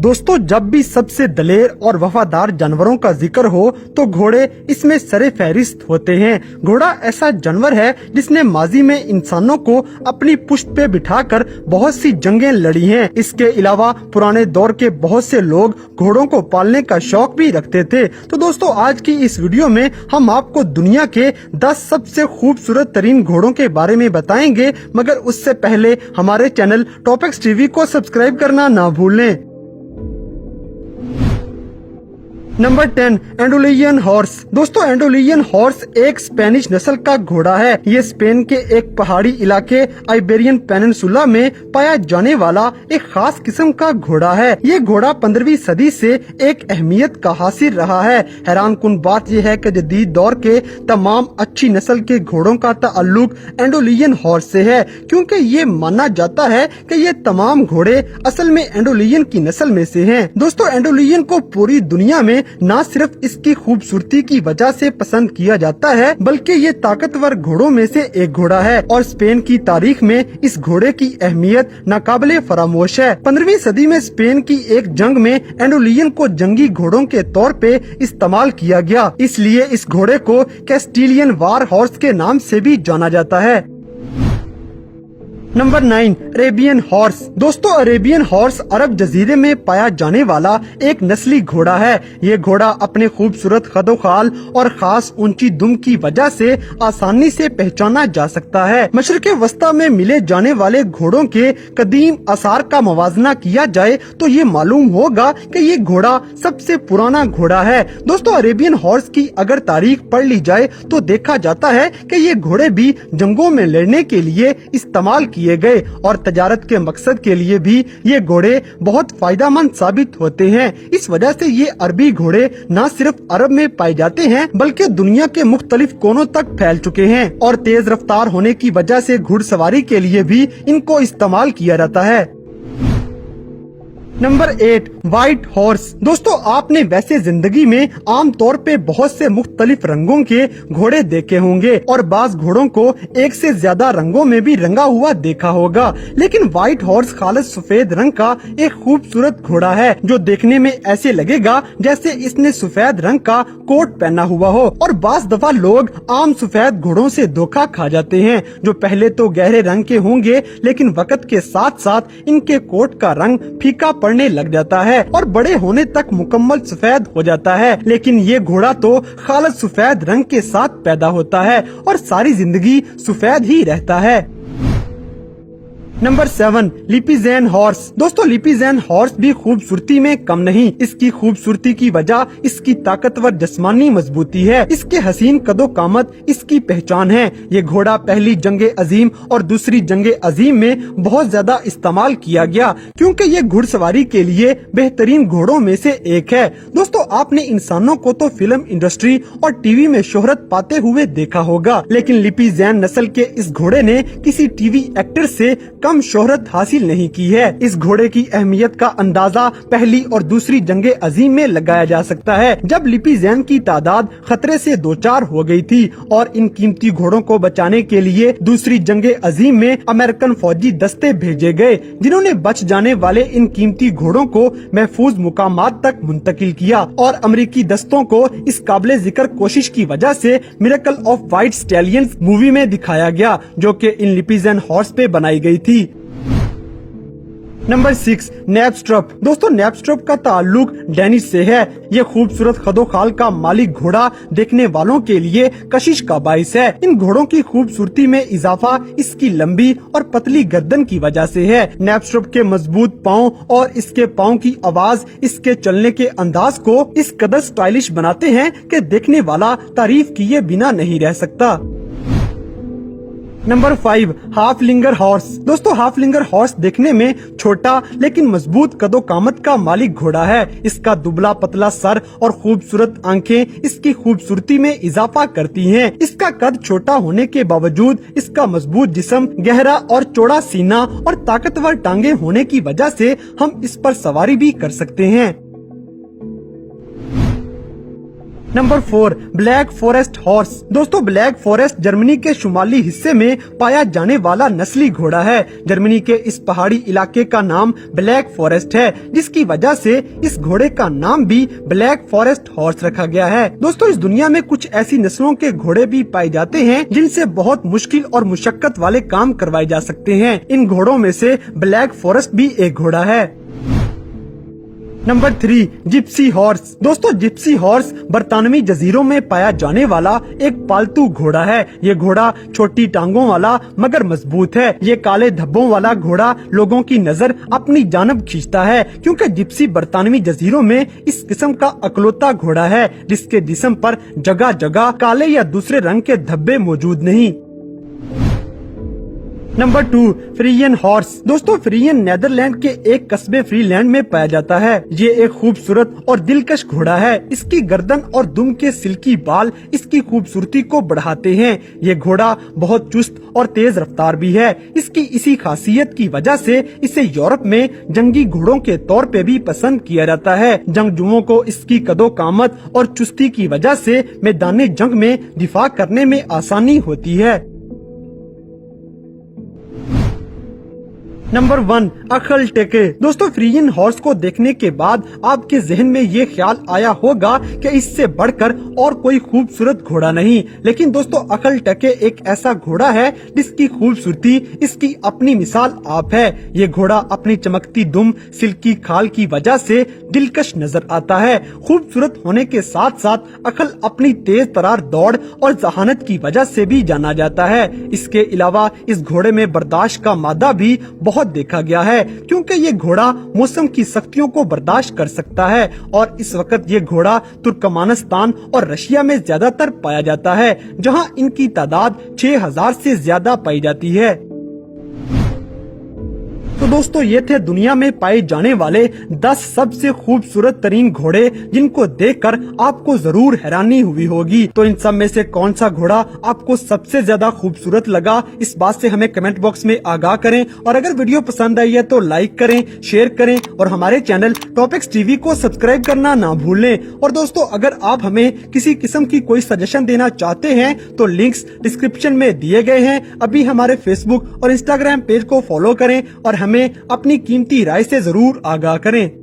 दोस्तों जब भी सबसे दलेर और वफादार जानवरों का जिक्र हो तो घोड़े इसमें सरे फहरिस्त होते हैं। घोड़ा ऐसा जानवर है जिसने माजी में इंसानों को अपनी पुश्त पे बिठाकर बहुत सी जंगें लड़ी हैं। इसके अलावा पुराने दौर के बहुत से लोग घोड़ों को पालने का शौक भी रखते थे। तो दोस्तों आज की इस वीडियो में हम आपको दुनिया के 10 सबसे खूबसूरत तरीन घोड़ों के बारे में बताएंगे, मगर उससे पहले हमारे चैनल टॉपिक्स टीवी को सब्सक्राइब करना ना भूलें। Number 10 Andalusian horse. दोस्तों एंडोलियन हॉर्स एक स्पेनिश नस्ल का घोड़ा है। ये स्पेन के एक पहाड़ी इलाके आइबेरियन पेनिनसुला में पाया जाने वाला एक खास किस्म का घोड़ा है। ये घोड़ा 15वीं सदी से एक अहमियत का हासिल रहा है। हैरानकुन बात यह है कि जदीद दौर के तमाम अच्छी नस्ल के घोड़ों का ताल्लुक एंडोलियन हॉर्स से है, क्योंकि ये माना जाता है कि ये तमाम घोड़े असल में एंडोलियन की नस्ल में से हैं। दोस्तों एंडोलियन को पूरी दुनिया में न सिर्फ इसकी खूबसूरती की वजह से पसंद किया जाता है, बल्कि ये ताकतवर घोड़ों में से एक घोड़ा है और स्पेन की तारीख में इस घोड़े की अहमियत नाकाबिले फरामोश है। 15वीं सदी में स्पेन की एक जंग में एंडोलियन को जंगी घोड़ों के तौर पे इस्तेमाल किया गया, इसलिए इस घोड़े को कैस्टिलियन वार हॉर्स के नाम से भी जाना जाता है। Number 9 Arabian horse. दोस्तों अरेबियन हॉर्स अरब जजीरे में पाया जाने वाला एक नस्ली घोड़ा है। ये घोड़ा अपने खूबसूरत कदोखाल और खास ऊंची दुम की वजह से आसानी से पहचाना जा सकता है। मशरिक़ वस्ता में मिले जाने वाले घोड़ों के कदीम आसार का मवाजना किया जाए तो ये मालूम होगा कि ये घोड़ा सबसे पुराना घोड़ा है। दोस्तों अरेबियन हॉर्स की अगर तारीख पढ़ ली जाए तो देखा जाता है कि ये घोड़े भी जंगों में लड़ने के लिए इस्तेमाल किए गए और तजारत के मकसद के लिए भी ये घोड़े बहुत फायदेमंद साबित होते हैं। इस वजह से ये अरबी घोड़े न सिर्फ अरब में पाए जाते हैं बल्कि दुनिया के मुख्तलिफ कोनों तक फैल चुके हैं और तेज रफ्तार होने की वजह से घुड़सवारी के लिए भी इनको इस्तेमाल किया जाता है। Number 8 white horse. दोस्तों आपने वैसे जिंदगी में आम तौर पे बहुत से मुख्तलिफ रंगों के घोड़े देखे होंगे और बाज घोड़ों को एक से ज्यादा रंगों में भी रंगा हुआ देखा होगा, लेकिन व्हाइट हॉर्स खालिस सफेद रंग का एक खूबसूरत घोड़ा है जो देखने में ऐसे लगेगा जैसे इसने सफेद रंग का कोट पहना हुआ हो। और बाज दफा लोग आम सफेद घोड़ों से धोखा खा जाते हैं, जो पहले तो गहरे रंग के होंगे लेकिन वक्त के साथ साथ इनके कोट का रंग फीका पड़ने लग जाता है और बड़े होने तक मुकम्मल सफेद हो जाता है। लेकिन ये घोड़ा तो खालिस सफेद रंग के साथ पैदा होता है और सारी जिंदगी सफेद ही रहता है। Number 7 Lipizzaner horse. दोस्तों लिपिज़ेन हॉर्स भी खूबसूरती में कम नहीं। इसकी खूबसूरती की वजह इसकी ताकतवर जिस्मानी मजबूती है। इसके हसीन कदो कामत इसकी पहचान है। ये घोड़ा पहली जंगे अजीम और दूसरी जंगे अजीम में बहुत ज्यादा इस्तेमाल किया गया, क्योंकि ये घुड़सवारी के लिए बेहतरीन घोड़ों में से एक है। दोस्तों आपने इंसानों को तो फिल्म इंडस्ट्री और टीवी में शोहरत पाते हुए देखा होगा, लेकिन लिपिज़ेन नस्ल के इस घोड़े ने किसी टीवी एक्टर से कम शोहरत हासिल नहीं की है। इस घोड़े की अहमियत का अंदाजा पहली और दूसरी जंगे अजीम में लगाया जा सकता है, जब लिपिज़ेन की तादाद खतरे से दो चार हो गई थी और इन कीमती घोड़ों को बचाने के लिए दूसरी जंगे अजीम में अमेरिकन फौजी दस्ते भेजे गए, जिन्होंने बच जाने वाले इन कीमती घोड़ों को महफूज मुकामात तक मुंतकिल किया। और अमेरिकी दस्तों को इस काबिले जिक्र कोशिश की वजह से miracle of white stallions movie में दिखाया गया, जो कि इन लिपिज़ेन हॉर्स पे बनाई गई थी। नंबर 6 नैपस्ट्रप। दोस्तों नैपस्ट्रप का ताल्लुक डेनिश से है। ये खूबसूरत खदोखाल का मालिक घोड़ा देखने वालों के लिए कशिश का बाइस है। इन घोड़ों की खूबसूरती में इजाफा इसकी लंबी और पतली गर्दन की वजह से है। नैपस्ट्रप के मजबूत पाँव और इसके पाँव की आवाज इसके चलने के अंदाज को इस कदर स्टाइलिश बनाते हैं कि देखने वाला तारीफ किए बिना नहीं रह सकता। Number 5 Haflinger horse. दोस्तों हाफलिंगर हॉर्स देखने में छोटा लेकिन मजबूत कदो कामत का मालिक घोड़ा है। इसका दुबला पतला सर और खूबसूरत आंखें इसकी खूबसूरती में इजाफा करती हैं। इसका कद छोटा होने के बावजूद इसका मजबूत जिस्म, गहरा और चौड़ा सीना और ताकतवर टांगे होने की वजह से हम इस पर सवारी भी कर सकते हैं। Number 4, black forest horse. दोस्तों ब्लैक फॉरेस्ट जर्मनी के शुमाली हिस्से में पाया जाने वाला नस्ली घोड़ा है। जर्मनी के इस पहाड़ी इलाके का नाम ब्लैक फॉरेस्ट है, जिसकी वजह से इस घोड़े का नाम भी ब्लैक फॉरेस्ट हॉर्स रखा गया है। दोस्तों इस दुनिया में कुछ ऐसी नस्लों के घोड़े भी पाए जाते हैं जिनसे बहुत मुश्किल और मुशक्कत वाले काम करवाए जा सकते हैं। इन घोड़ों में से ब्लैक फॉरेस्ट भी एक घोड़ा है। Number 3, Gypsy horse. दोस्तों जिप्सी हॉर्स बरतानवी जजीरों में पाया जाने वाला एक पालतू घोड़ा है। ये घोड़ा छोटी टांगों वाला मगर मजबूत है। ये काले धब्बों वाला घोड़ा लोगों की नजर अपनी जानब खींचता है, क्योंकि जिप्सी बरतानवी जजीरों में इस किस्म का अकलौता घोड़ा है जिसके जिस्म पर जगह जगह काले या दूसरे रंग के धब्बे मौजूद नहीं। Number 2, Friesian horse. दोस्तों फ्रीयन नेदरलैंड के एक कस्बे फ्रीलैंड में पाया जाता है। ये एक खूबसूरत और दिलकश घोड़ा है। इसकी गर्दन और दुम के सिल्की बाल इसकी खूबसूरती को बढ़ाते हैं। ये घोड़ा बहुत चुस्त और तेज रफ्तार भी है। इसकी इसी खासियत की वजह से इसे यूरोप में जंगी घोड़ों के तौर पे भी पसंद किया जाता है। जंगजुओं को इसकी कदो कामत और चुस्ती की वजह से मैदान जंग में दिफा करने में आसानी होती है। नंबर 1, अखल टेके। दोस्तों फ्रीयन हॉर्स को देखने के बाद आपके जहन में ये ख्याल आया होगा कि इससे बढ़कर और कोई खूबसूरत घोड़ा नहीं, लेकिन दोस्तों अखल टेके एक ऐसा घोड़ा है जिसकी खूबसूरती इसकी अपनी मिसाल आप है। ये घोड़ा अपनी चमकती दुम, सिल्की खाल की वजह से दिलकश नजर आता है। खूबसूरत होने के साथ साथ अखल अपनी तेज तरार दौड़ और जहानत की वजह से भी जाना जाता है। इसके अलावा इस घोड़े में बर्दाश्त का मादा भी बहुत देखा गया है, क्योंकि ये घोड़ा मौसम की सख्तियों को बर्दाश्त कर सकता है और इस वक्त ये घोड़ा तुर्कमानिस्तान और रशिया में ज्यादातर पाया जाता है, जहां इनकी तादाद 6000 से ज्यादा पाई जाती है। तो दोस्तों ये थे दुनिया में पाए जाने वाले 10 सबसे खूबसूरत तरीन घोड़े जिनको देखकर आपको जरूर हैरानी हुई होगी। तो इन सब में से कौन सा घोड़ा आपको सबसे ज्यादा खूबसूरत लगा, इस बात से हमें कमेंट बॉक्स में आगाह करें। और अगर वीडियो पसंद आई है तो लाइक करें, शेयर करें और हमारे चैनल टॉपिक्स टीवी को सब्सक्राइब करना ना भूलें। और दोस्तों अगर आप हमें किसी किस्म की कोई सजेशन देना चाहते हैं तो लिंक्स डिस्क्रिप्शन में दिए गए हैं। अभी हमारे फेसबुक और इंस्टाग्राम पेज को फॉलो करें और हमें अपनी कीमती राय से जरूर आगाह करें।